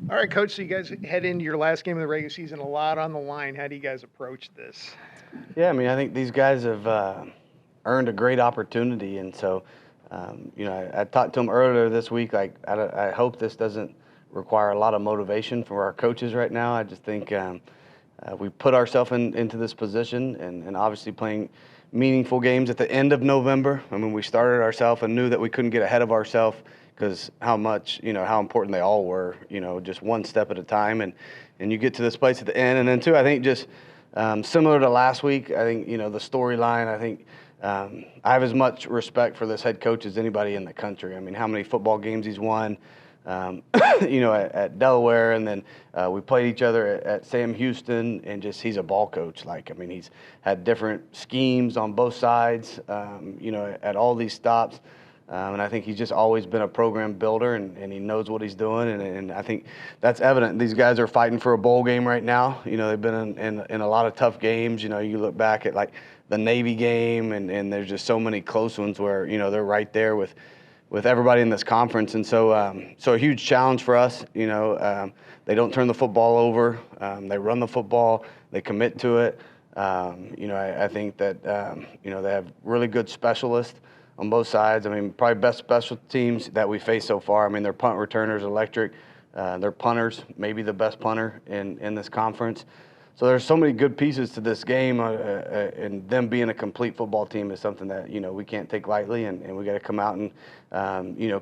All right, Coach. So you guys head into your last game of the regular season, a lot on the line. How do you guys approach this? Yeah, I mean, I think these guys have earned a great opportunity, and so, I talked to them earlier this week. Like, I hope this doesn't require a lot of motivation for our coaches right now. I just think we put ourselves into this position, and obviously playing meaningful games at the end of November. I mean, we started ourselves and knew that we couldn't get ahead of ourselves because how important they all were, just one step at a time. And you get to this place at the end. And then, too, I think just similar to last week, I think, the storyline, I think I have as much respect for this head coach as anybody in the country. I mean, how many football games he's won, um, at Delaware, and then we played each other at Sam Houston, and just he's a ball coach. Like, I mean, he's had different schemes on both sides, at all these stops. And I think he's just always been a program builder, and he knows what he's doing. And I think that's evident. These guys are fighting for a bowl game right now. They've been in a lot of tough games. You look back at like the Navy game, and there's just so many close ones where, they're right there with everybody in this conference. And so a huge challenge for us. They don't turn the football over. They run the football. They commit to it. I think that, they have really good specialists on both sides. I mean, probably best special teams that we faced so far. I mean, their punt returners electric. Their punters, maybe the best punter in this conference. So there's so many good pieces to this game, and them being a complete football team is something that, we can't take lightly, and we got to come out and,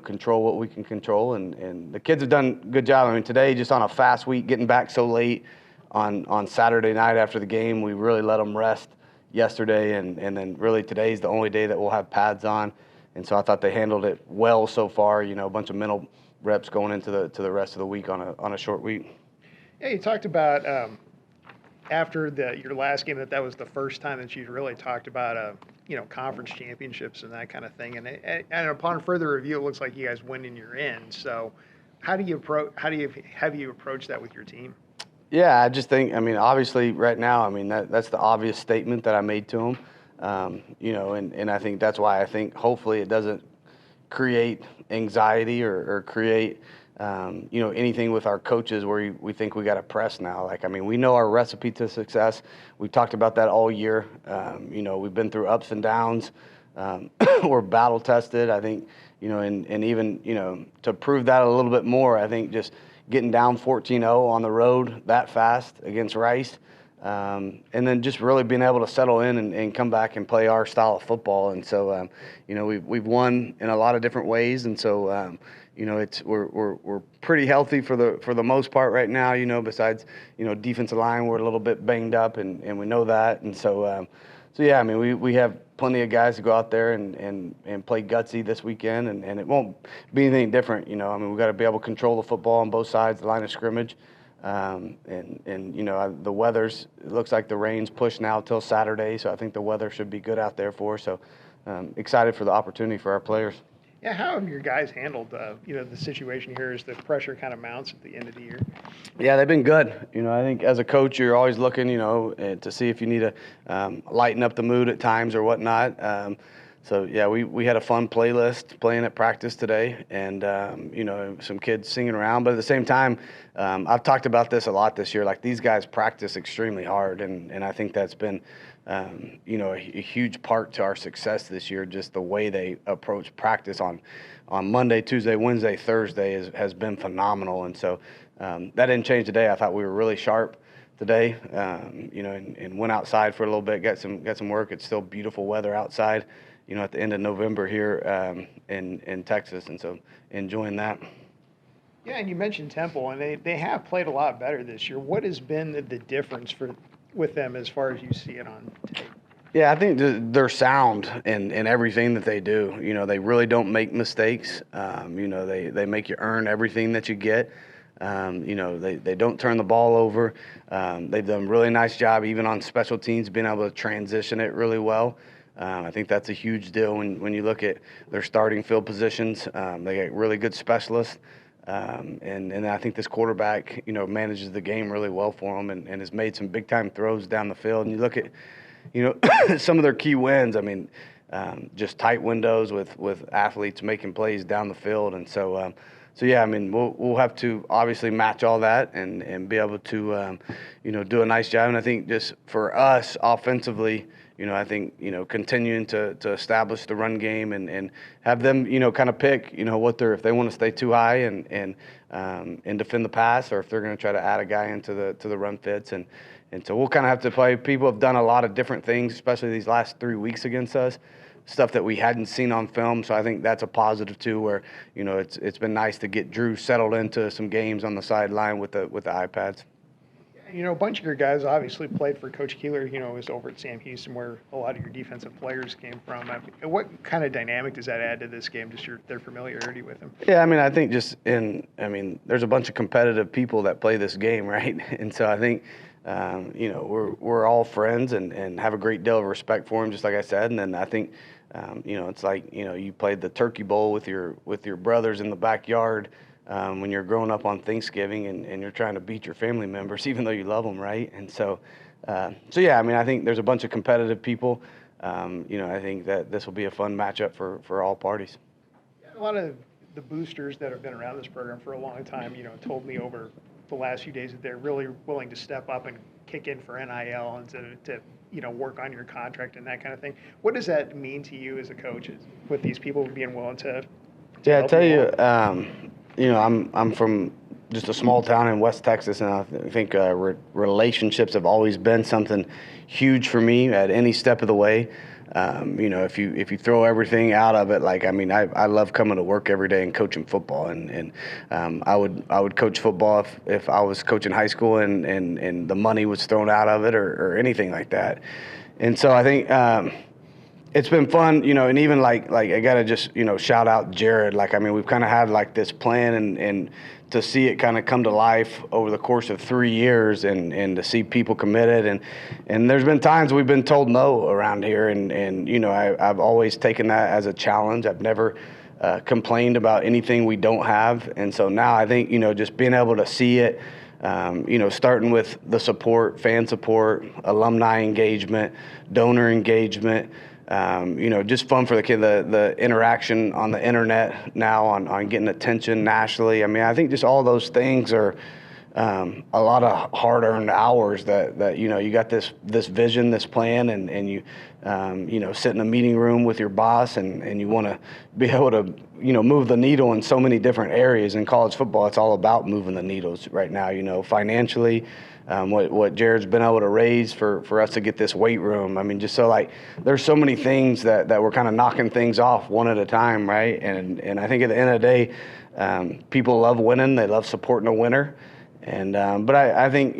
control what we can control. And the kids have done a good job. I mean, today, just on a fast week, getting back so late on Saturday night after the game, we really let them rest yesterday, and then really today's the only day that we'll have pads on. And so I thought they handled it well so far, a bunch of mental reps going into the rest of the week on a short week. Yeah, you talked about after your last game that was the first time that you really talked about conference championships and that kind of thing. And upon further review, it looks like you guys win and you're in. So how do you approach that with your team? Yeah, I just think, I mean, obviously right now, I mean, that's the obvious statement that I made to him. And I think that's why I think hopefully it doesn't create anxiety or create, anything with our coaches where we think we got to press now. Like, I mean, we know our recipe to success. We talked about that all year. We've been through ups and downs. We're battle tested, I think, and even, to prove that a little bit more, I think just getting down 14-0 on the road that fast against Rice, and then just really being able to settle in and come back and play our style of football. And so, we've won in a lot of different ways, and so we're pretty healthy for the most part right now. Besides defensive line, we're a little bit banged up, and we know that. And so yeah, I mean, we have plenty of guys to go out there and play gutsy this weekend, and it won't be anything different. I mean, we got to be able to control the football on both sides of the line of scrimmage. The weather's, it looks like the rain's pushed now till Saturday, so I think the weather should be good out there for us. So excited for the opportunity for our players. Yeah, how have your guys handled the situation here as the pressure kind of mounts at the end of the year? Yeah, they've been good. I think as a coach, you're always looking, to see if you need to lighten up the mood at times or whatnot. So yeah, we had a fun playlist playing at practice today, and some kids singing around. But at the same time, I've talked about this a lot this year. Like, these guys practice extremely hard, and I think that's been a huge part to our success this year. Just the way they approach practice on Monday, Tuesday, Wednesday, Thursday has been phenomenal. And so that didn't change today. I thought we were really sharp today, and went outside for a little bit, got some work. It's still beautiful weather outside, at the end of November here in Texas, and so enjoying that. Yeah, and you mentioned Temple, and they have played a lot better this year. What has been the difference with them as far as you see it on tape? Yeah, I think they're sound in everything that they do. They really don't make mistakes. They make you earn everything that you get. They don't turn the ball over. They've done a really nice job even on special teams, being able to transition it really well. I think that's a huge deal when you look at their starting field positions. They get really good specialists. And I think this quarterback, manages the game really well for them and has made some big-time throws down the field. And you look at, some of their key wins. I mean, just tight windows with athletes making plays down the field. And so yeah, I mean, we'll have to obviously match all that and be able to, do a nice job. And I think just for us offensively, I think, continuing to establish the run game and have them, kind of pick, if they want to stay too high and defend the pass, or if they're going to try to add a guy into the run fits. And so we'll kind of have to play. People have done a lot of different things, especially these last 3 weeks against us, stuff that we hadn't seen on film. So I think that's a positive too, where, it's been nice to get Drew settled into some games on the sideline with the iPads. A bunch of your guys obviously played for Coach Keeler, was over at Sam Houston, where a lot of your defensive players came from. What kind of dynamic does that add to this game, just their familiarity with him? Yeah, I mean, I think there's a bunch of competitive people that play this game, right? And so I think, we're all friends and have a great deal of respect for him, just like I said. And then I think, it's like, you played the Turkey Bowl with your brothers in the backyard when you're growing up on Thanksgiving and you're trying to beat your family members, even though you love them, right? And so yeah, I mean, I think there's a bunch of competitive people. I think that this will be a fun matchup for all parties. A lot of the boosters that have been around this program for a long time, told me over the last few days that they're really willing to step up and kick in for NIL and to work on your contract and that kind of thing. What does that mean to you as a coach, with these people being willing to yeah, I help tell you you, I'm from just a small town in West Texas, and I think relationships have always been something huge for me at any step of the way. If you throw everything out of it, I love coming to work every day and coaching football, and I would coach football if I was coaching high school and the money was thrown out of it or anything like that. And so I think it's been fun, and even like I gotta just shout out Jared. We've kind of had this plan and to see it kind of come to life over the course of 3 years and to see people committed and there's been times we've been told no around here and I've always taken that as a challenge. I've never complained about anything we don't have, and so now I think just being able to see it. Starting with the support, fan support, alumni engagement, donor engagement, just fun for the kid, the interaction on the internet now on getting attention nationally. I mean, I think just all those things are a lot of hard-earned hours that you got this vision, this plan, and you sit in a meeting room with your boss and you want to be able to move the needle in so many different areas. In college football, it's all about moving the needles right now, financially. What Jared's been able to raise for us to get this weight room. I mean, just so there's so many things that we're kind of knocking things off one at a time, right? And I think at the end of the day, people love winning. They love supporting a winner. And but I think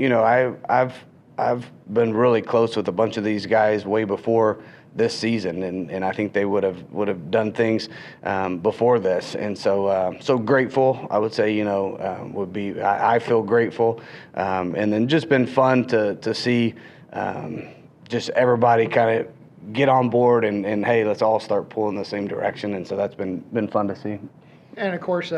I've been really close with a bunch of these guys way before this season, and I think they would have done things before this, and so grateful. I would say I feel grateful, and then just been fun to see just everybody kind of get on board and hey, let's all start pulling the same direction, and so that's been fun to see. And of course,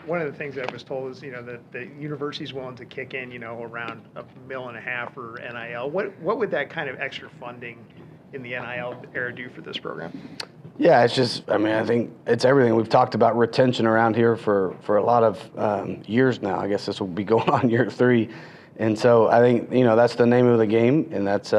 one of the things that I was told is, that the university's willing to kick in, around $1.5 million for NIL. What would that kind of extra funding in the NIL era do for this program? Yeah, it's just, I think it's everything. We've talked about retention around here for a lot of years now. I guess this will be going on year 3. And so I think, that's the name of the game, and that's,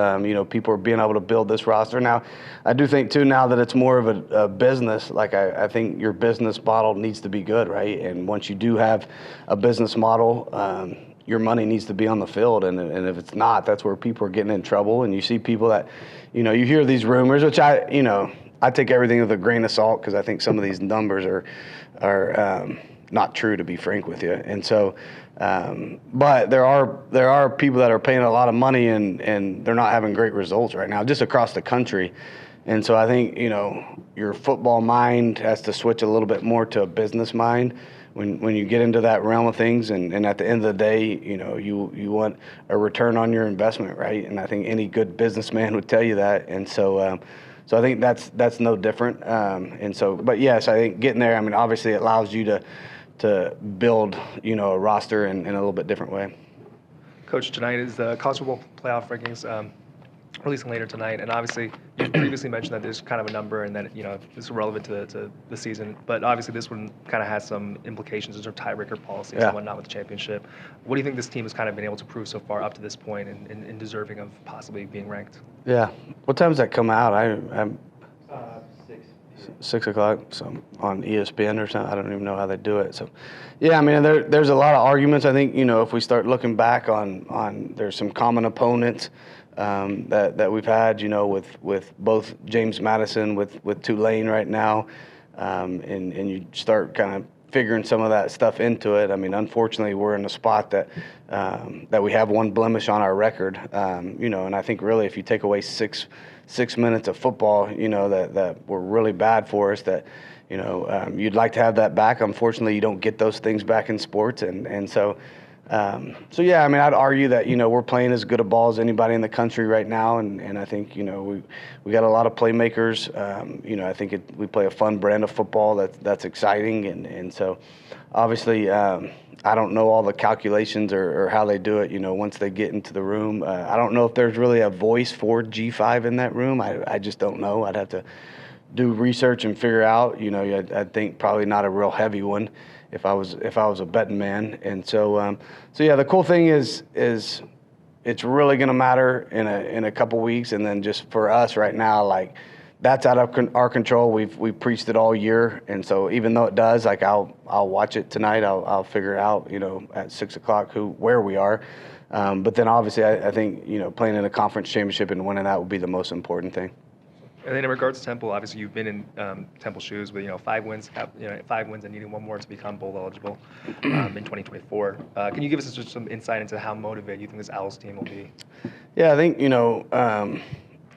people are being able to build this roster. Now, I do think, too, now that it's more of a business, I think your business model needs to be good, right? And once you do have a business model, your money needs to be on the field. And if it's not, that's where people are getting in trouble. And you see people that, you hear these rumors, which I take everything with a grain of salt because I think some of these numbers are not true, to be frank with you. And so, but there are people that are paying a lot of money and they're not having great results right now, just across the country. And so I think, your football mind has to switch a little bit more to a business mind when you get into that realm of things. And at the end of the day, you want a return on your investment, right? And I think any good businessman would tell you that. And so, so I think that's no different. And so, but yes, I think getting there, obviously it allows you to build, a roster in a little bit different way. Coach, tonight is the college football playoff rankings. releasing later tonight. And obviously, you previously mentioned that there's kind of a number and that, it's relevant to the season. But obviously, this one kind of has some implications in terms of tiebreaker policies and whatnot with the championship. What do you think this team has kind of been able to prove so far up to this point and deserving of possibly being ranked? Yeah. What time does that come out? I'm 6 o'clock, so on ESPN or something. I don't even know how they do it. So, yeah, I mean, there's a lot of arguments. I think, if we start looking back on there's some common opponents that we've had, with both James Madison, with Tulane right now, and you start kind of figuring some of that stuff into it. I mean, unfortunately, we're in a spot that we have one blemish on our record, and I think really if you take away six minutes of football, that were really bad for us, that, you'd like to have that back. Unfortunately, you don't get those things back in sports. And so yeah, I mean, I'd argue that, we're playing as good a ball as anybody in the country right now. And I think, we got a lot of playmakers. I think we play a fun brand of football that's exciting. And so obviously, I don't know all the calculations or how they do it, once they get into the room. I don't know if there's really a voice for G5 in that room. I just don't know. I'd have to do research and figure out. I think probably not a real heavy one if I was a betting man. And so yeah, the cool thing is it's really going to matter in a couple weeks. And then just for us right now, like, that's out of our control. We've preached it all year, and so even though it does, like, I'll watch it tonight. I'll figure out, at 6 o'clock where we are. But then obviously I think, playing in a conference championship and winning that would be the most important thing. And then in regards to Temple, obviously you've been in Temple shoes with 5 wins, 5 wins and needing one more to become bowl eligible in 2024. Can you give us just some insight into how motivated you think this Owls team will be? Yeah, I think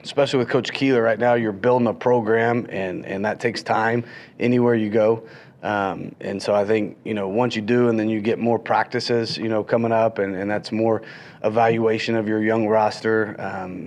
especially with Coach Keeler right now, you're building a program, and that takes time anywhere you go. And so I think, once you do, and then you get more practices, coming up, and that's more evaluation of your young roster.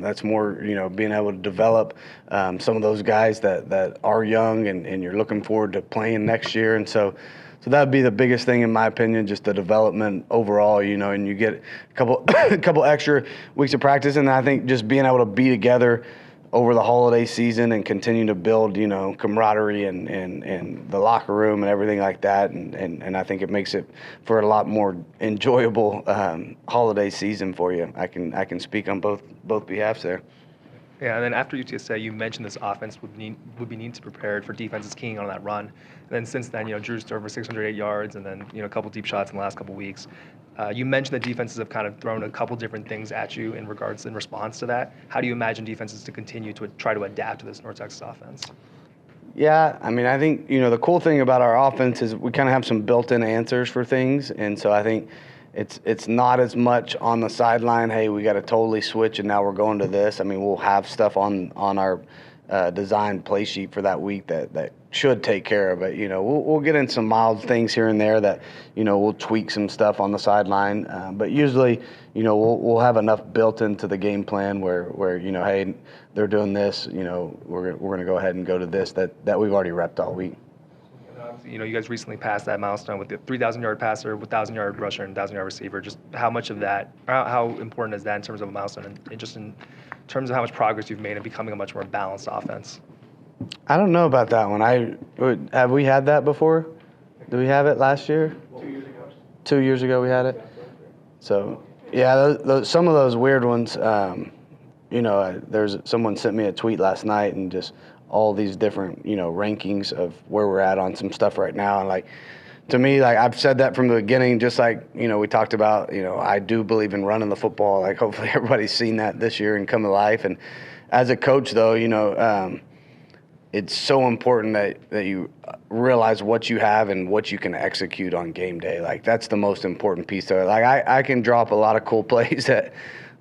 That's more, being able to develop some of those guys that are young and you're looking forward to playing next year. And so that would be the biggest thing, in my opinion, just the development overall, and you get a couple extra weeks of practice. And I think just being able to be together over the holiday season and continue to build, camaraderie and the locker room and everything like that. And I think it makes it for a lot more enjoyable holiday season for you. I can speak on both behalves there. Yeah, and then after UTSA, you mentioned this offense would be needing to be prepared for defenses keying on that run. And then since then, Drew's thrown over 608 yards, and then a couple deep shots in the last couple weeks. You mentioned that defenses have kind of thrown a couple different things at you in response to that. How do you imagine defenses to continue to try to adapt to this North Texas offense? Yeah, I mean, I think the cool thing about our offense is we kind of have some built-in answers for things, and so I think it's not as much on the sideline, hey, we got to totally switch and now we're going to this. I mean, we'll have stuff on our design play sheet for that week that should take care of it. We'll get in some mild things here and there that, we'll tweak some stuff on the sideline. But usually, we'll have enough built into the game plan where hey, they're doing this, we're going to go ahead and go to this that we've already repped all week. You guys recently passed that milestone with the 3,000-yard passer, 1,000-yard rusher, and 1,000-yard receiver. Just how much of that, how important is that in terms of a milestone, and just in terms of how much progress you've made in becoming a much more balanced offense? I don't know about that one. Have we had that before? Did we have it last year? 2 years ago. 2 years ago we had it. So yeah, some of those weird ones. There's someone sent me a tweet last night and just all these different, rankings of where we're at on some stuff right now. And like, to me, like, I've said that from the beginning, just like, we talked about, I do believe in running the football. Like, hopefully everybody's seen that this year and come to life. And as a coach, though, it's so important that you realize what you have and what you can execute on game day. Like, that's the most important piece of it. Like, I can drop a lot of cool plays that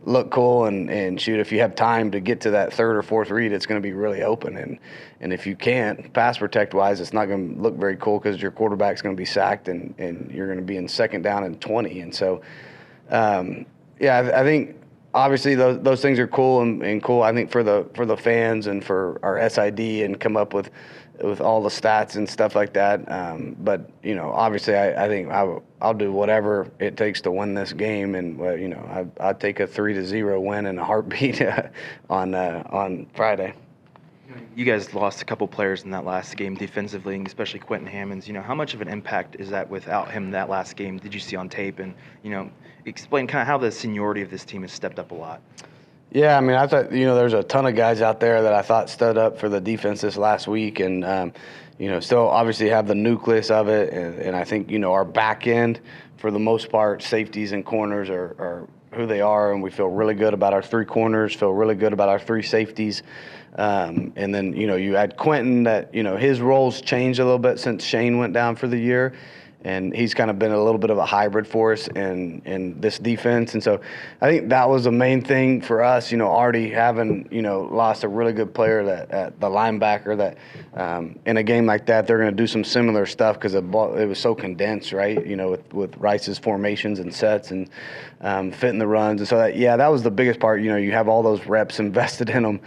look cool and shoot, if you have time to get to that third or fourth read, it's going to be really open. And if you can't, pass protect wise, it's not going to look very cool because your quarterback's going to be sacked and you're going to be in second down and 20. And so, I think obviously those things are cool and cool. I think for the fans and for our SID and come up with with all the stats and stuff like that. But you know, obviously, I think I'll do whatever it takes to win this game, and you know, I'd take a 3-0 win in a heartbeat on Friday. You guys lost a couple players in that last game defensively, especially Quentin Hammonds. You know, how much of an impact is that without him that last game? Did you see on tape? And, you know, explain kind of how the seniority of this team has stepped up a lot. Yeah, I mean, I thought, you know, there's a ton of guys out there that I thought stood up for the defense this last week, and, you know, still obviously have the nucleus of it. And I think, you know, our back end, for the most part, safeties and corners are who they are, and we feel really good about our 3 corners, feel really good about our 3 safeties. And then, you know, you add Quentin that, you know, his role's changed a little bit since Shane went down for the year. And he's kind of been a little bit of a hybrid for us in this defense. And so I think that was the main thing for us, you know, already having, you know, lost a really good player, that the linebacker that in a game like that, they're going to do some similar stuff because it was so condensed, right, you know, with Rice's formations and sets and fitting the runs. And so, that was the biggest part. You know, you have all those reps invested in them.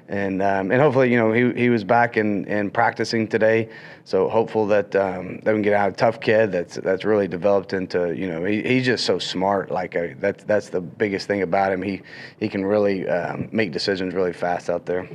And hopefully, you know, he was back and practicing today. So hopeful that they can get out a tough kid that's really developed into, you know, he's just so smart. Like that's the biggest thing about him. He can really make decisions really fast out there.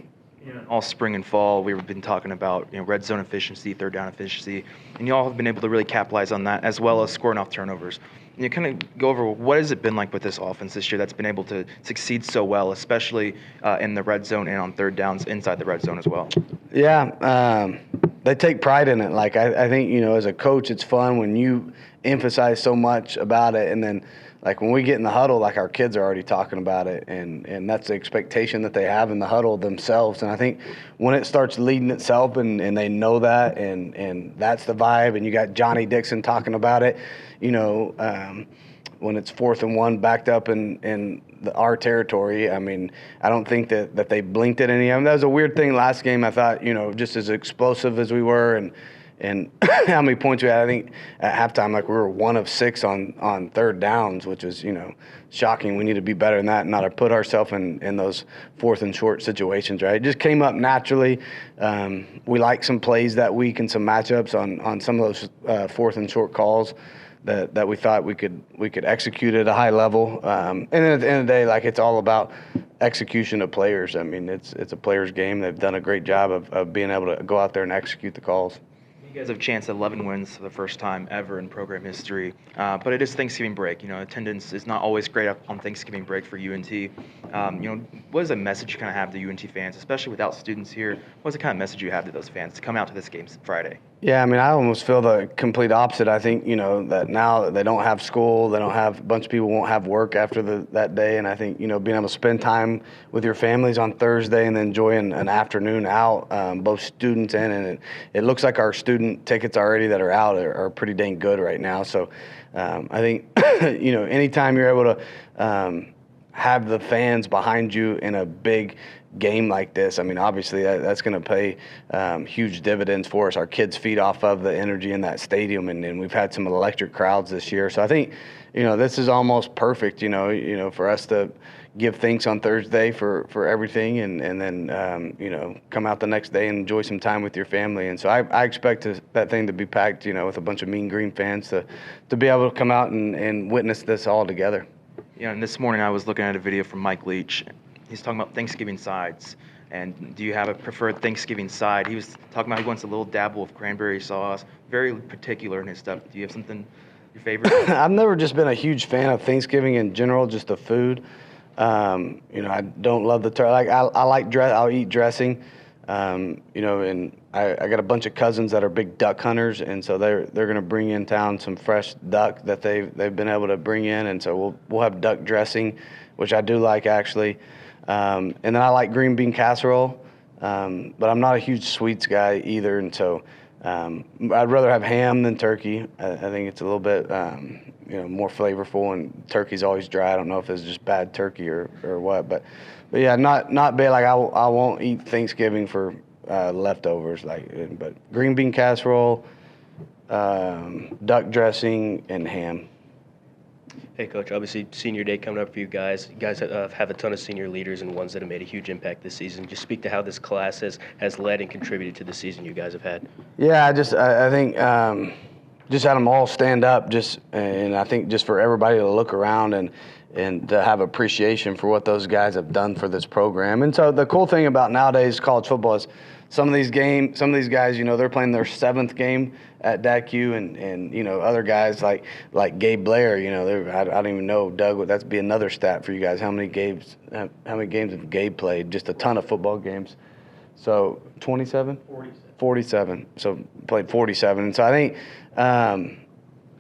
All spring and fall, we've been talking about, you know, red zone efficiency, third down efficiency, and you all have been able to really capitalize on that, as well as scoring off turnovers. And you kind of go over what has it been like with this offense this year that's been able to succeed so well, especially in the red zone and on third downs inside the red zone as well. Yeah, they take pride in it. Like I think, you know, as a coach, it's fun when you emphasize so much about it, and then like when we get in the huddle, like our kids are already talking about it, and that's the expectation that they have in the huddle themselves. And I think when it starts leading itself and they know that, and that's the vibe, and you got Johnny Dixon talking about it, you know, when it's 4th and 1 backed up in our territory. I mean, I don't think that they blinked at any of them. That was a weird thing last game. I thought, you know, just as explosive as we were and how many points we had, I think at halftime, like we were 1 of 6 on third downs, which was, you know, shocking. We need to be better than that and not to put ourselves in those 4th and short situations, right? It just came up naturally. We liked some plays that week and some matchups on some of those 4th and short calls that we thought we could execute at a high level. And then at the end of the day, like, it's all about execution of players. I mean, it's a players' game. They've done a great job of being able to go out there and execute the calls. You guys have a chance at 11 wins for the first time ever in program history, but it is Thanksgiving break. You know, attendance is not always great on Thanksgiving break for UNT. You know, what is a message you kind of have to UNT fans, especially without students here? What's the kind of message you have to those fans to come out to this game Friday? Yeah, I mean, I almost feel the complete opposite. I think, you know, that now that they don't have school, they don't have, a bunch of people won't have work after that day. And I think, you know, being able to spend time with your families on Thursday and then enjoying an afternoon out, both students and it looks like our student tickets already that are out are pretty dang good right now. So I think, you know, anytime you're able to have the fans behind you in a big game like this, I mean, obviously that's going to pay huge dividends for us. Our kids feed off of the energy in that stadium, and we've had some electric crowds this year. So I think, you know, this is almost perfect, you know, for us to give thanks on Thursday for everything, and then, you know, come out the next day and enjoy some time with your family. And so I expect that thing to be packed, you know, with a bunch of Mean Green fans to be able to come out and witness this all together. Yeah, and this morning I was looking at a video from Mike Leach. He's talking about Thanksgiving sides. And do you have a preferred Thanksgiving side? He was talking about he wants a little dabble of cranberry sauce, very particular in his stuff. Do you have something, your favorite? I've never just been a huge fan of Thanksgiving in general, just the food. You know, I don't love the turkey. Like, I like I'll eat dressing. You know, and I got a bunch of cousins that are big duck hunters, and so they're going to bring in town some fresh duck that they've been able to bring in, and so we'll have duck dressing, which I do like actually. And then I like green bean casserole, but I'm not a huge sweets guy either, and so I'd rather have ham than turkey. I think it's a little bit you know, more flavorful, and turkey's always dry. I don't know if it's just bad turkey or what, but yeah, not bad. Like I won't eat Thanksgiving for leftovers, but green bean casserole, duck dressing, and ham. Hey, Coach. Obviously, senior day coming up for you guys. You guys have a ton of senior leaders and ones that have made a huge impact this season. Just speak to how this class has led and contributed to the season you guys have had. Yeah, I think just had them all stand up, and I think just for everybody to look around and to have appreciation for what those guys have done for this program. And so the cool thing about nowadays college football is some of these guys, they're playing their 7th game at DACU, and other guys like Gabe Blair, I don't even know, Doug, that'd be another stat for you guys. How many games have Gabe played? Just a ton of football games. So 27? 47. So played 47. And so I think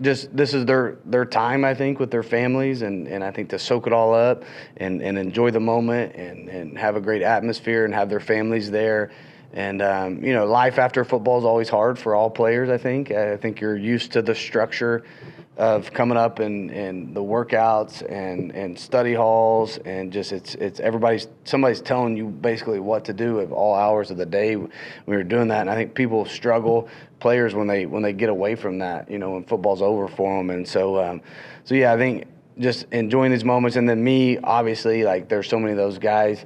just this is their time, I think, with their families, and I think to soak it all up and enjoy the moment and have a great atmosphere and have their families there. And, life after football is always hard for all players, I think. I think you're used to the structure of coming up and the workouts and study halls, and just it's somebody's telling you basically what to do at all hours of the day when you're doing that. And I think people struggle, players, when they get away from that, when football's over for them. And so yeah, I think just enjoying these moments. And then me, obviously, like, there's so many of those guys,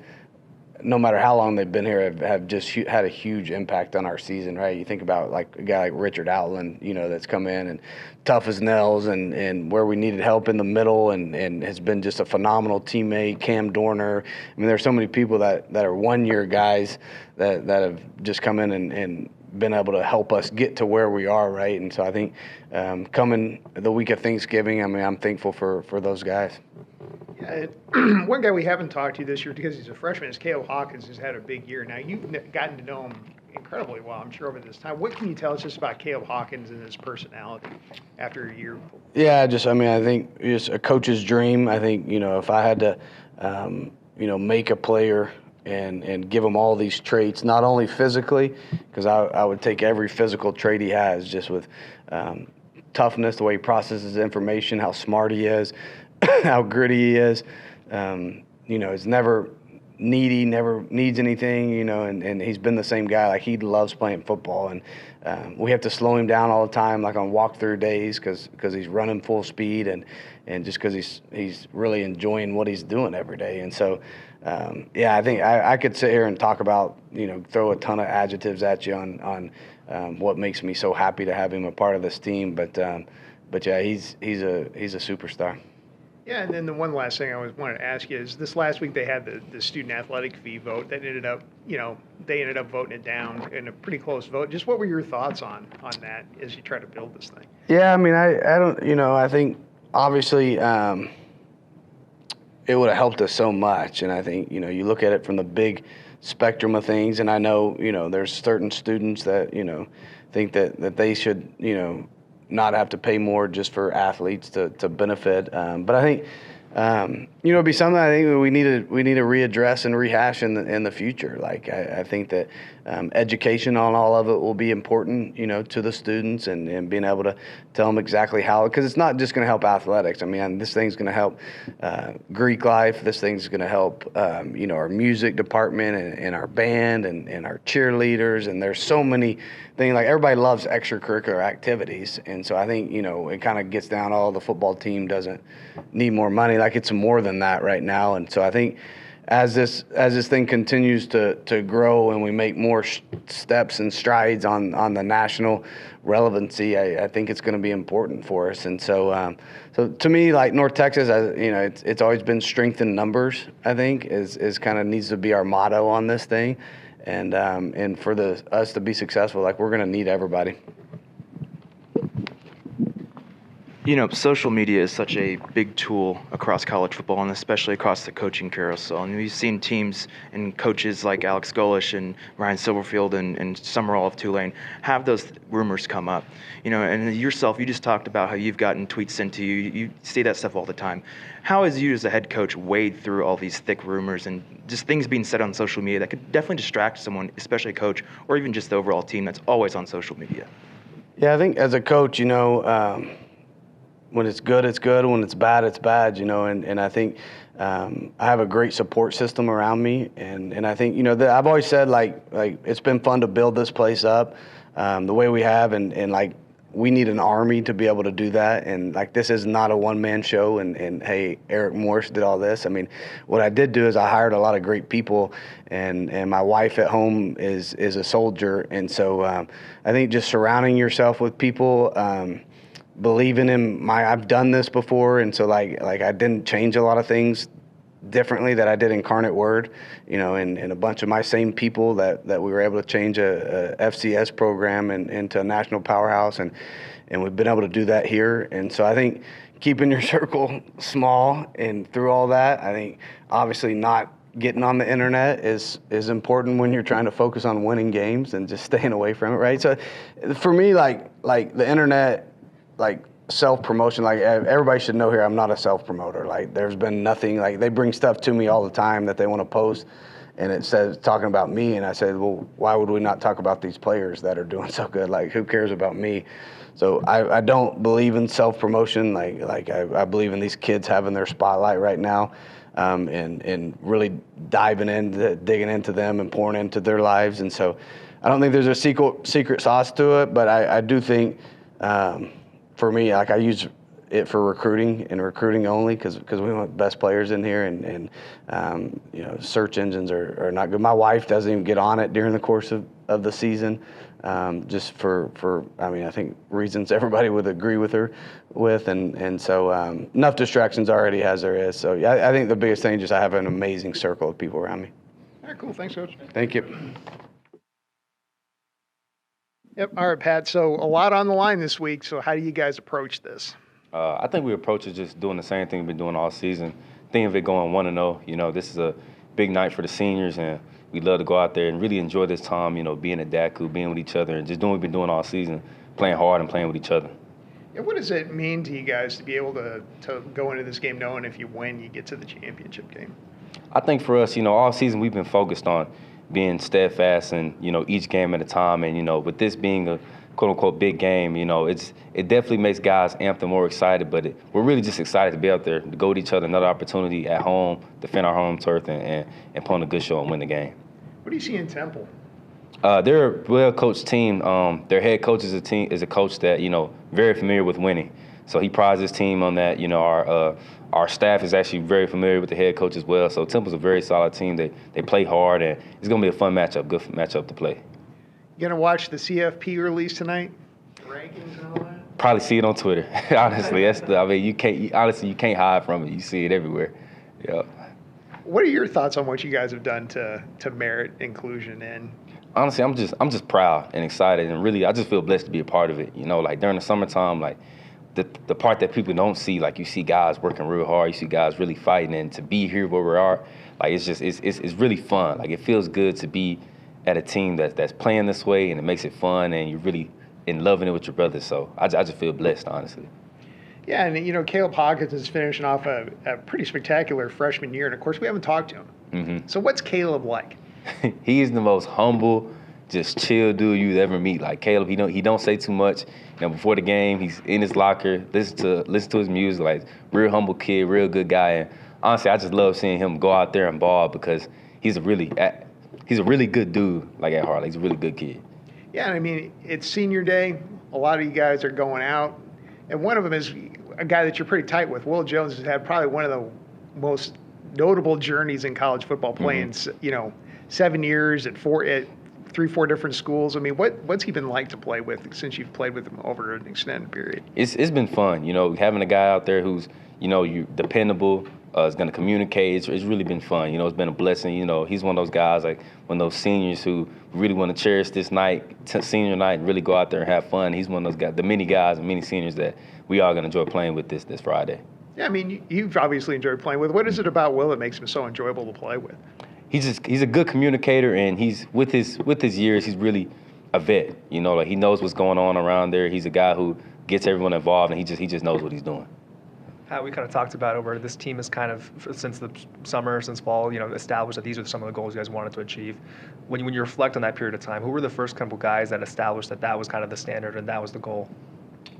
no matter how long they've been here, have just had a huge impact on our season, right? You think about like a guy like Richard Outland, that's come in and tough as nails and where we needed help in the middle and has been just a phenomenal teammate. Cam Dorner. I mean, there's so many people that are one-year guys that have just come in and been able to help us get to where we are, right? And so I think coming the week of Thanksgiving, I mean, I'm thankful for those guys. Yeah, one guy we haven't talked to this year because he's a freshman is Caleb Hawkins, who's had a big year. Now, you've gotten to know him incredibly well, I'm sure, over this time. What can you tell us just about Caleb Hawkins and his personality after a year? Yeah, I think just a coach's dream. I think, if I had to, make a player and give him all these traits, not only physically, because I would take every physical trait he has, just with toughness, the way he processes information, how smart he is, how gritty he is. He's never needy, never needs anything, and he's been the same guy. Like, he loves playing football, and we have to slow him down all the time, like on walkthrough days, because he's running full speed and just because he's really enjoying what he's doing every day. And so, I think I could sit here and talk about, throw a ton of adjectives at you on what makes me so happy to have him a part of this team. But yeah, he's a superstar. Yeah, and then the one last thing I wanted to ask you is this last week they had the student athletic fee vote that ended up, they ended up voting it down in a pretty close vote. Just what were your thoughts on that as you try to build this thing? Yeah, I mean, I don't, I think obviously it would have helped us so much. And I think, you look at it from the big spectrum of things, and I know, there's certain students that, think that they should, not have to pay more just for athletes to benefit. But I think, it'd be something I think we need to readdress and rehash in the future. Like, I think that education on all of it will be important, to the students and being able to tell them exactly how, because it's not just going to help athletics. I mean, this thing's going to help Greek life. This thing's going to help, our music department and our band and our cheerleaders. And there's so many things. Like, everybody loves extracurricular activities. And so I think, it kind of gets down, the football team doesn't need more money. Like, it's more than that right now. And so I think as this thing continues to grow and we make more steps and strides on the national relevancy, I think it's going to be important for us. And so so to me, like, North Texas, it's always been strength in numbers, I think, is kind of needs to be our motto on this thing. And for us to be successful, like, we're going to need everybody. Social media is such a big tool across college football and especially across the coaching carousel. And we've seen teams and coaches like Alex Golish and Ryan Silverfield and Summerall of Tulane have those rumors come up. And yourself, you just talked about how you've gotten tweets sent to you. You see that stuff all the time. How has you as a head coach wade through all these thick rumors and just things being said on social media that could definitely distract someone, especially a coach, or even just the overall team that's always on social media? Yeah, I think as a coach, when it's good, it's good. When it's bad, it's bad, and I think I have a great support system around me. And I think, I've always said, like it's been fun to build this place up the way we have. And like, we need an army to be able to do that. And like, this is not a one-man show. And hey, Eric Morse did all this. I mean, what I did do is I hired a lot of great people, and my wife at home is a soldier. And so I think just surrounding yourself with people, believing in I've done this before. And so like I didn't change a lot of things differently that I did Incarnate Word, and a bunch of my same people that we were able to change a FCS program into a national powerhouse, and we've been able to do that here. And so I think keeping your circle small, and through all that, I think obviously not getting on the internet is important when you're trying to focus on winning games, and just staying away from it, right? So for me, like the internet, like self-promotion, like everybody should know here, I'm not a self-promoter. Like, there's been nothing, like they bring stuff to me all the time that they want to post, and it says talking about me, and I said, well, why would we not talk about these players that are doing so good? Like, who cares about me? So I don't believe in self-promotion. Like I believe in these kids having their spotlight right now, and really digging into them and pouring into their lives. And so I don't think there's a secret sauce to it, but I do think, for me, like, I use it for recruiting and recruiting only, because we want best players in here, and search engines are not good. My wife doesn't even get on it during the course of the season, just for I think reasons everybody would agree with her with, and so enough distractions already as there is. So yeah, I think the biggest thing is just I have an amazing circle of people around me. All right, cool. Thanks, Coach. Thank you. Yep. All right, Pat. So a lot on the line this week. So how do you guys approach this? I think we approach it just doing the same thing we've been doing all season. Think of it going 1-0. This is a big night for the seniors, and we'd love to go out there and really enjoy this time, being at DACU, being with each other, and just doing what we've been doing all season, playing hard and playing with each other. Yeah, what does it mean to you guys to be able to go into this game knowing if you win, you get to the championship game? I think for us, all season we've been focused on being steadfast and, each game at a time. And, with this being a quote-unquote big game, it definitely makes guys amped and more excited. But we're really just excited to be out there, to go to each other, another opportunity at home, defend our home turf, and put on a good show and win the game. What do you see in Temple? They're a well-coached team. Their head coach is a coach that, very familiar with winning. So he prides his team on that. Our staff is actually very familiar with the head coach as well. So Temple's a very solid team. They play hard, and it's going to be a fun matchup, good matchup to play. You going to watch the CFP release tonight? The rankings and all that? Probably see it on Twitter. Honestly, you can't hide from it. You see it everywhere. Yeah. What are your thoughts on what you guys have done to merit inclusion in? Honestly, I'm just proud and excited, and really I just feel blessed to be a part of it. Like during the summertime, like the part that people don't see, like you see guys working real hard, you see guys really fighting, and to be here where we are, like it's really fun. Like it feels good to be at a team that's playing this way, and it makes it fun, and you're really in loving it with your brothers. So I just feel blessed, honestly. Yeah, and Caleb Hawkins is finishing off a pretty spectacular freshman year, and of course we haven't talked to him. Mm-hmm. So what's Caleb like? He is the most humble, just chill dude you'd ever meet. Like Caleb, he don't say too much. Before the game, he's in his locker, listen to his music. Like real humble kid, real good guy. And honestly, I just love seeing him go out there and ball, because he's a really good dude. Like at heart, he's a really good kid. Yeah, and I mean, it's senior day. A lot of you guys are going out, and one of them is a guy that you're pretty tight with. Will Jones has had probably one of the most notable journeys in college football, playing 7 years at 3-4 different schools. I mean, what's he been like to play with since you've played with him over an extended period? It's been fun, having a guy out there who's, you dependable, is going to communicate. It's really been fun. It's been a blessing. He's one of those guys, like one of those seniors who really want to cherish this night, senior night, and really go out there and have fun. He's one of those guys, the many guys and many seniors that we are going to enjoy playing with this Friday. Yeah, I mean, you've obviously enjoyed playing with. What is it about Will that makes him so enjoyable to play with? He's a good communicator, and he's with his years, he's really a vet. Like he knows what's going on around there. He's a guy who gets everyone involved, and he just knows what he's doing. We kind of talked about over this team is kind of since the summer, since fall, established that these are some of the goals you guys wanted to achieve. When you reflect on that period of time, who were the first couple guys that established that was kind of the standard and that was the goal?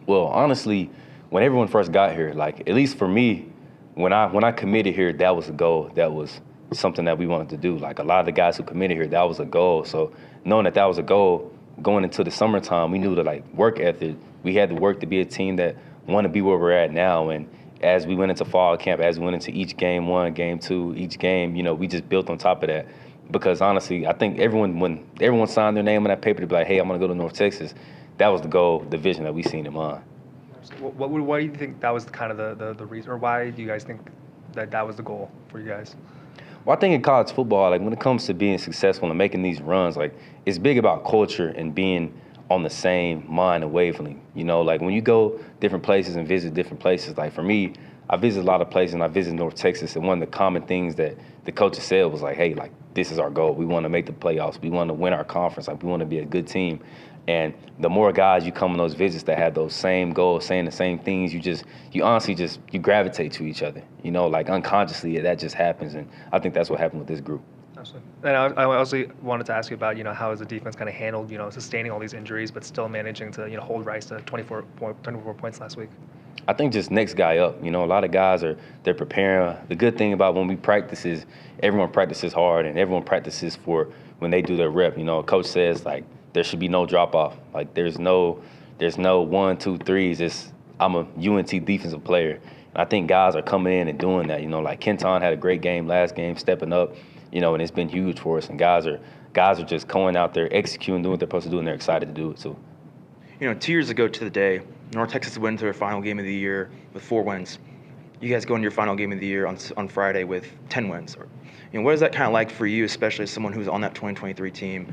Well, honestly, when everyone first got here, like at least for me, when I committed here, that was a goal. That was something that we wanted to do. Like a lot of the guys who committed here, that was a goal. So knowing that was a goal, going into the summertime, we knew that like work ethic, we had to work to be a team that want to be where we're at now. And as we went into fall camp, as we went into each game 1, game 2, each game, you know, we just built on top of that. Because honestly, I think when everyone signed their name on that paper to be like, hey, I'm gonna go to North Texas, that was the goal, the vision that we seen in mind. Why do you think that was kind of the reason, or why do you guys think that was the goal for you guys? Well, I think in college football, like when it comes to being successful and making these runs, like it's big about culture and being on the same mind and wavelength. You know, like when you go different places and visit different places, like for me, I visit a lot of places and I visit North Texas, and one of the common things that the coaches said was like, hey, like this is our goal. We want to make the playoffs. We want to win our conference. Like we want to be a good team. And the more guys you come on those visits that have those same goals, saying the same things, you honestly gravitate to each other. You know, like unconsciously that just happens. And I think that's what happened with this group. Absolutely. And I also wanted to ask you about, you know, how has the defense kind of handled, you know, sustaining all these injuries, but still managing to, you know, hold Rice to 24 points last week? I think just next guy up. You know, a lot of guys they're preparing. The good thing about when we practice is everyone practices hard and everyone practices for when they do their rep. You know, a coach says like there should be no drop off. Like there's no 1, 2, 3s. I'm a UNT defensive player. And I think guys are coming in and doing that. You know, like Kenton had a great game last game, stepping up. You know, and it's been huge for us. And guys are just going out there, executing, doing what they're supposed to do, and they're excited to do it too. You know, 2 years ago to the day, North Texas went into their final game of the year with 4 wins. You guys go into your final game of the year on Friday with 10 wins. You know, what is that kind of like for you, especially as someone who's on that 2023 team,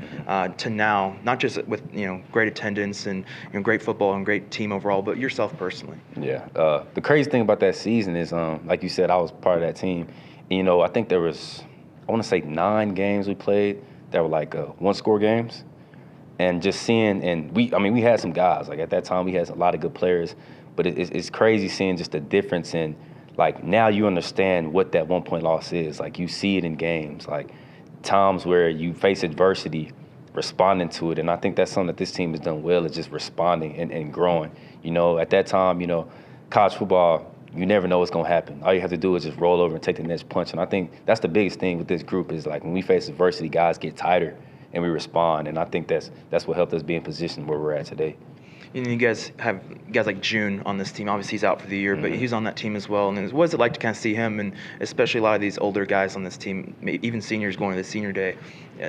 to now, not just with, you know, great attendance and, you know, great football and great team overall, but yourself personally? Yeah. The crazy thing about that season is, like you said, I was part of that team. And, you know, I think there was, I want to say 9 games we played that were like 1-score games. And just seeing, and we had some guys. Like at that time, we had a lot of good players. But it's crazy seeing just the difference in, like now you understand what that 1-point loss is. Like you see it in games, like times where you face adversity, responding to it. And I think that's something that this team has done well, is just responding and growing. You know, at that time, you know, college football, you never know what's going to happen. All you have to do is just roll over and take the next punch. And I think that's the biggest thing with this group is like when we face adversity, guys get tighter and we respond. And I think that's what helped us be in position where we're at today. You know, you guys have guys like June on this team. Obviously, he's out for the year, but he's on that team as well. And what is it like to kind of see him, and especially a lot of these older guys on this team, even seniors going to the senior day,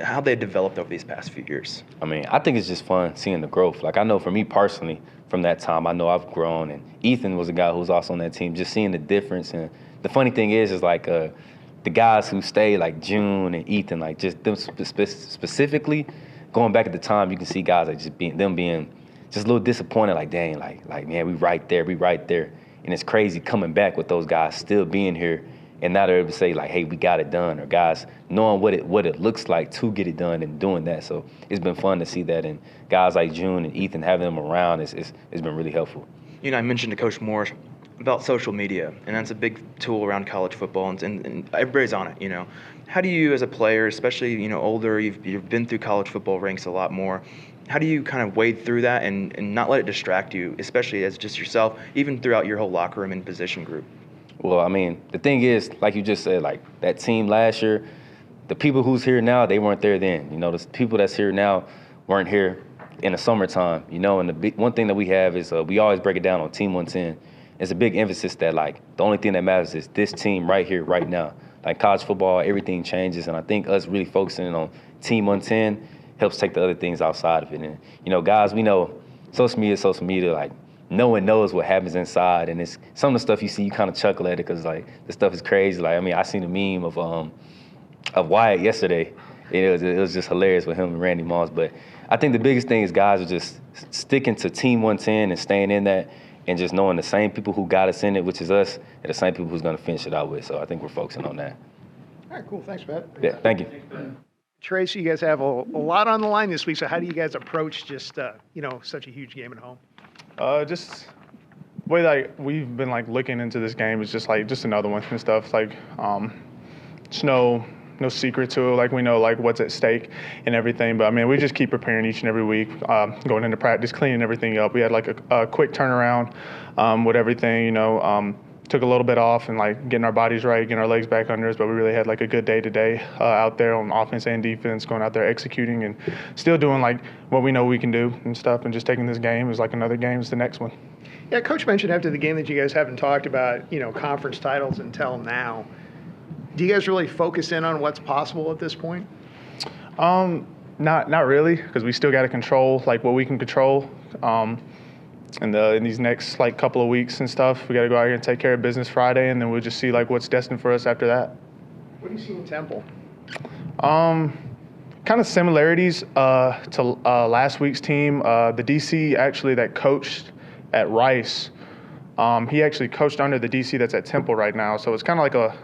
how they developed over these past few years? I mean, I think it's just fun seeing the growth. Like I know for me personally, from that time, I know I've grown. And Ethan was a guy who was also on that team, just seeing the difference. And the funny thing is like the guys who stayed, like June and Ethan, like just them specifically, going back at the time, you can see guys like just being just a little disappointed, like, dang, like man, we right there. And it's crazy coming back with those guys still being here and now they're able to say, like, hey, we got it done, or guys knowing what it looks like to get it done and doing that. So it's been fun to see that. And guys like June and Ethan, having them around, it's been really helpful. You know, I mentioned to Coach Moore about social media, and that's a big tool around college football, and everybody's on it, you know. How do you, as a player, especially, you know, older, you've been through college football ranks a lot more, how do you kind of wade through that and not let it distract you, especially as just yourself, even throughout your whole locker room and position group? Well, I mean, the thing is, like you just said, like that team last year, the people who's here now, they weren't there then. You know, the people that's here now weren't here in the summertime, you know. And the big one thing that we have is we always break it down on Team 110. It's a big emphasis that, like, the only thing that matters is this team right here, right now. Like college football, everything changes, and I think us really focusing on Team 110 helps take the other things outside of it. And, you know, guys, we know social media, like, no one knows what happens inside, and it's some of the stuff you see, you kind of chuckle at it because, like, the stuff is crazy. Like, I mean, I seen a meme of Wyatt yesterday. It was just hilarious with him and Randy Moss. But I think the biggest thing is guys are just sticking to Team 110 and staying in that, and just knowing the same people who got us in it, which is us, and the same people who's going to finish it out with. So I think we're focusing on that. All right, cool. Thanks, Pat. Yeah, thank you. Tracy, you guys have a lot on the line this week, so how do you guys approach just, such a huge game at home? Just the way like we've been like looking into this game is just another one and stuff. Like it's no secret to it. Like we know like what's at stake and everything. But I mean, we just keep preparing each and every week, going into practice, cleaning everything up. We had like a quick turnaround with everything, took a little bit off and like getting our bodies right, getting our legs back under us. But we really had like a good day today out there on offense and defense, going out there executing and still doing like what we know we can do and stuff, and just taking this game as like another game as the next one. Yeah, Coach mentioned after the game that you guys haven't talked about, conference titles until now. Do you guys really focus in on what's possible at this point? Not really, because we still got to control like what we can control. In these next like couple of weeks and stuff, we got to go out here and take care of business Friday, and then we'll just see like what's destined for us after that. What do you see in Temple? Kind of similarities to last week's team. The DC actually that coached at Rice, he actually coached under the DC that's at Temple right now. So it's kind of like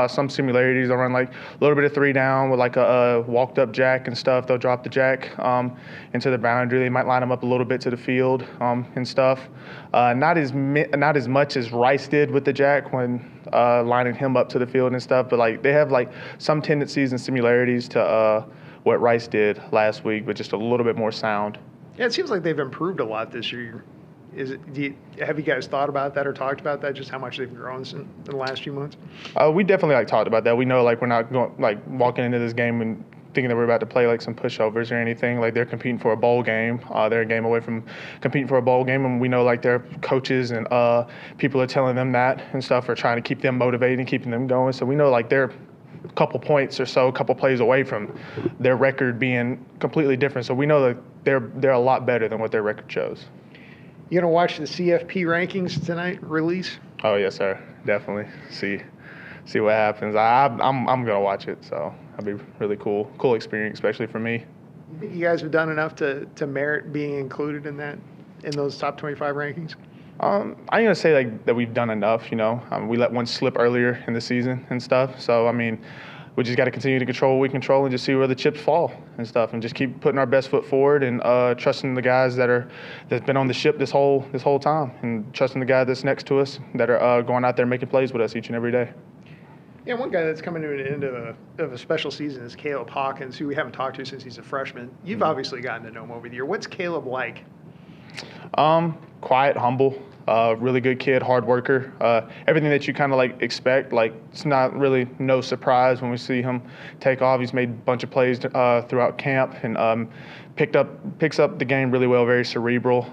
some similarities. They'll run like a little bit of 3 down with like a walked up jack and stuff. They'll drop the jack into the boundary. They might line them up a little bit to the field and stuff. Not as much as Rice did with the jack when lining him up to the field and stuff. But like they have like some tendencies and similarities to what Rice did last week, but just a little bit more sound. Yeah, it seems like they've improved a lot this year. Have you guys thought about that or talked about that, just how much they've grown in the last few months? We definitely like talked about that. We know like we're not going like walking into this game and thinking that we're about to play like some pushovers or anything. Like they're competing for a bowl game. They're a game away from competing for a bowl game, and we know like their coaches and people are telling them that and stuff, are trying to keep them motivated and keeping them going. So we know like they're a couple points or so, a couple plays away from their record being completely different. So we know that they're a lot better than what their record shows. You gonna watch the CFP rankings tonight release? Oh yes, sir. Definitely see what happens. I'm gonna watch it, so that'll be really cool experience, especially for me. You think you guys have done enough to merit being included in those top 25 rankings? I ain't gonna say like that we've done enough. We let one slip earlier in the season and stuff. So I mean, we just got to continue to control what we control and just see where the chips fall and stuff, and just keep putting our best foot forward and trusting the guys that's been on the ship this whole time, and trusting the guy that's next to us that are going out there making plays with us each and every day. Yeah, one guy that's coming to an end of a special season is Caleb Hawkins, who we haven't talked to since he's a freshman. You've obviously gotten to know him over the year. What's Caleb like? Quiet, humble, really good kid, hard worker. Everything that you kind of like expect. Like it's not really no surprise when we see him take off. He's made a bunch of plays throughout camp and picks up the game really well. Very cerebral.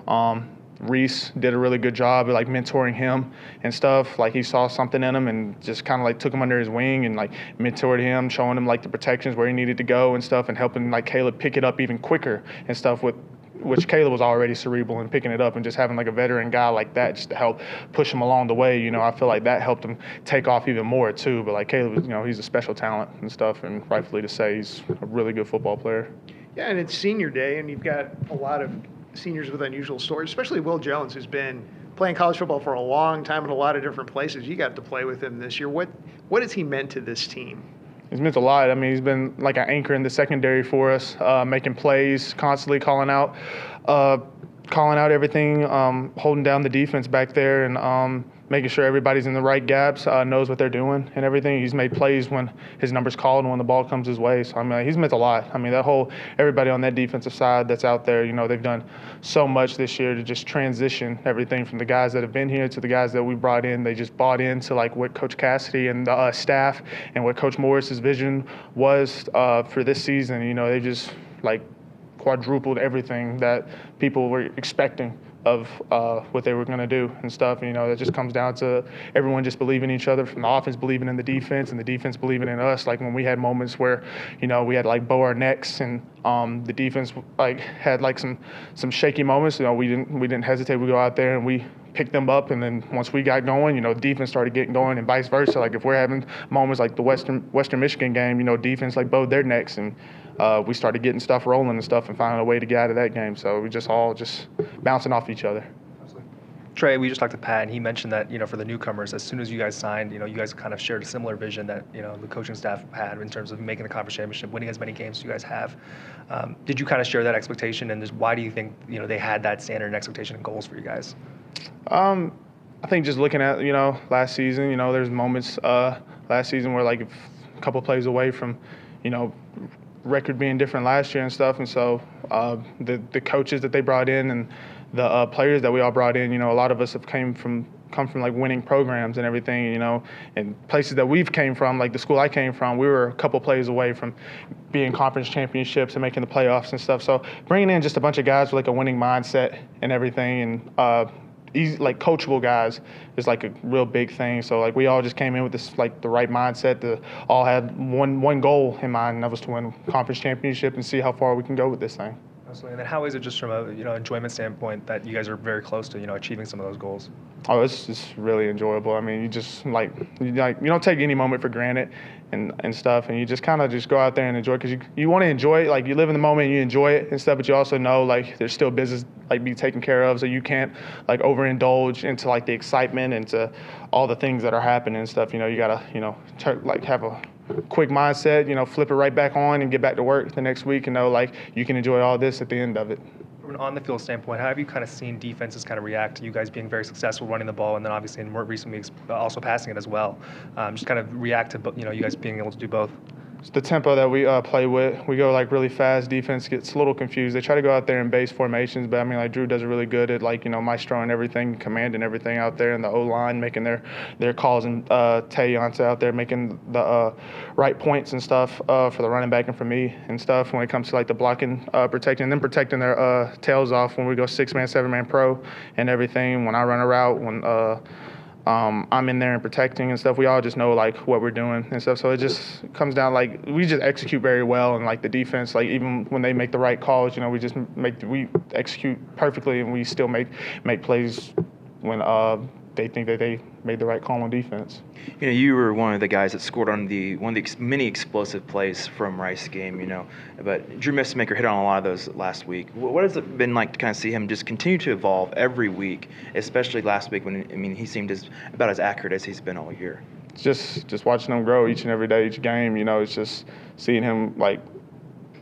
Reese did a really good job of like mentoring him and stuff. Like he saw something in him and just kind of like took him under his wing and like mentored him, showing him like the protections where he needed to go and stuff, and helping like Caleb pick it up even quicker and stuff, which Caleb was already cerebral in picking it up, and just having like a veteran guy like that just to help push him along the way. I feel like that helped him take off even more too. But like Caleb, he's a special talent and stuff, and rightfully to say he's a really good football player. Yeah, and it's senior day, and you've got a lot of seniors with unusual stories, especially Will Jones, who's been playing college football for a long time in a lot of different places. You got to play with him this year. What has he meant to this team? He's meant a lot. I mean, he's been like an anchor in the secondary for us, making plays, constantly calling out everything, holding down the defense back there, and making sure everybody's in the right gaps, knows what they're doing and everything. He's made plays when his number's called and when the ball comes his way. So, I mean, he's meant a lot. I mean, everybody on that defensive side that's out there, they've done so much this year to just transition everything from the guys that have been here to the guys that we brought in. They just bought into, like, what Coach Cassidy and the staff and what Coach Morris's vision was for this season. They just, like, quadrupled everything that people were expecting of what they were going to do and stuff. That just comes down to everyone just believing in each other, from the offense believing in the defense and the defense believing in us. Like when we had moments where, we had like bow our necks and the defense like had like some shaky moments. We didn't hesitate. We go out there and we picked them up, and then once we got going, the defense started getting going, and vice versa. Like if we're having moments like the Western Michigan game, defense like bowed their necks, and we started getting stuff rolling and stuff and finding a way to get out of that game. So we just all bouncing off each other. Trey, we just talked to Pat, and he mentioned that, for the newcomers, as soon as you guys signed, you guys kind of shared a similar vision that, the coaching staff had in terms of making the conference championship, winning as many games as you guys have. Did you kind of share that expectation, and just why do you think, they had that standard and expectation and goals for you guys? I think just looking at, last season, there's moments last season where like a couple plays away from, record being different last year and stuff. And so the coaches that they brought in and the players that we all brought in, a lot of us have came from come from like winning programs and everything, you know, and places that we've came from, like the school I came from, we were a couple plays away from being conference championships and making the playoffs and stuff. So bringing in just a bunch of guys with like a winning mindset and everything, and easy, like coachable guys is like a real big thing. So like we all just came in with this like the right mindset to all had one goal in mind, and that was to win conference championship and see how far we can go with this thing. Absolutely. And then how is it just from a enjoyment standpoint that you guys are very close to achieving some of those goals? Oh, it's just really enjoyable. I mean, you just you don't take any moment for granted and stuff, and you just kind of just go out there and enjoy, because you want to enjoy it. Like you live in the moment and you enjoy it and stuff, but you also know like there's still business like be taken care of, so you can't like overindulge into like the excitement and to all the things that are happening and stuff. You know, you gotta like have a quick mindset, flip it right back on and get back to work the next week and know like you can enjoy all this at the end of it. From an on-the-field standpoint, how have you kind of seen defenses kind of react to you guys being very successful running the ball, and then obviously in more recent weeks also passing it as well? Just kind of react to you guys being able to do both. It's the tempo that we play with. We go like really fast. Defense gets a little confused. They try to go out there in base formations, but I mean like Drew does it really good at like maestroing everything, commanding everything out there in the O-line, making their calls, and Tay Yance out there making the right points and stuff for the running back and for me and stuff when it comes to like the blocking, protecting their tails off when we go 6-man, 7-man pro and everything. When I run a route, when I'm in there and protecting and stuff, we all just know like what we're doing and stuff. So it just comes down like we just execute very well, and like the defense, like even when they make the right calls, we execute perfectly, and we still make plays when they think that they made the right call on defense. You were one of the guys that scored on one of the many explosive plays from Rice game, but Drew Messmaker hit on a lot of those last week. What has it been like to kind of see him just continue to evolve every week, especially last week when he seemed about as accurate as he's been all year? Just watching him grow each and every day, each game, it's just seeing him like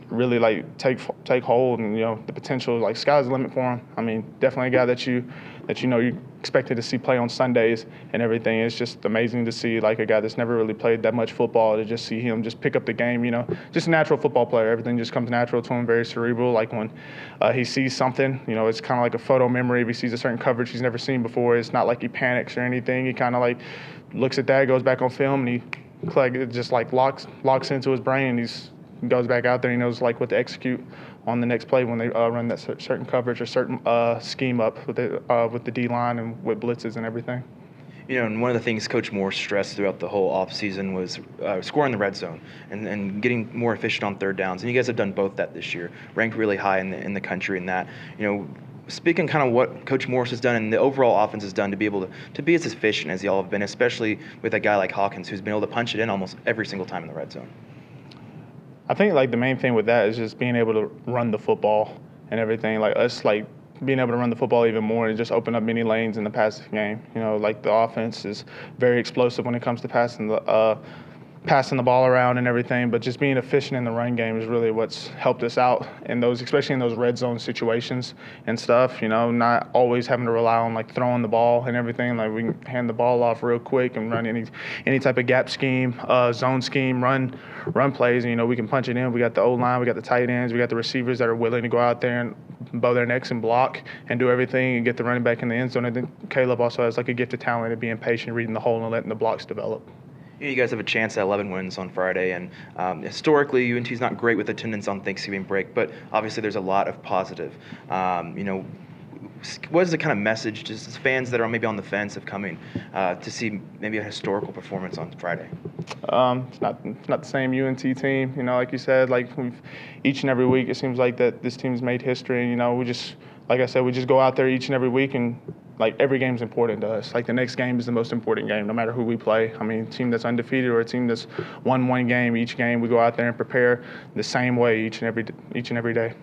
really like take hold, and the potential, like sky's the limit for him. I mean, definitely a guy that you expected to see play on Sundays and everything. It's just amazing to see like a guy that's never really played that much football, to just see him just pick up the game, just a natural football player. Everything just comes natural to him, very cerebral. Like when he sees something, it's kind of like a photo memory. If he sees a certain coverage he's never seen before, it's not like he panics or anything. He kind of like looks at that, goes back on film, and it just like locks into his brain, and he goes back out there. He knows like what to execute on the next play when they run that certain coverage or certain scheme up with the D-line and with blitzes and everything. And one of the things Coach Moore stressed throughout the whole offseason was scoring the red zone and getting more efficient on third downs. And you guys have done both that this year, ranked really high in the country in that. Speaking kind of what Coach Morris has done and the overall offense has done to be able to be as efficient as y'all have been, especially with a guy like Hawkins who's been able to punch it in almost every single time in the red zone. I think like the main thing with that is just being able to run the football and everything. Like us, like being able to run the football even more and just open up many lanes in the passing game. Like the offense is very explosive when it comes to passing the ball around and everything, but just being efficient in the run game is really what's helped us out in those, especially in those red zone situations and stuff. Not always having to rely on like throwing the ball and everything. Like we can hand the ball off real quick and run any type of gap scheme, zone scheme, run plays. And, we can punch it in. We got the O-line, we got the tight ends, we got the receivers that are willing to go out there and bow their necks and block and do everything and get the running back in the end zone. And then Caleb also has like a gift of talent of being patient, reading the hole, and letting the blocks develop. You guys have a chance at 11 wins on Friday, and historically, UNT's not great with attendance on Thanksgiving break, but obviously there's a lot of positive. What is the kind of message to fans that are maybe on the fence of coming to see maybe a historical performance on Friday? It's not the same UNT team, like you said. Like each and every week, it seems like that this team's made history. And, we just, like I said, we just go out there each and every week, and like every game's important to us. Like the next game is the most important game, no matter who we play. I mean, a team that's undefeated or a team that's won one game, each game we go out there and prepare the same way each and every day.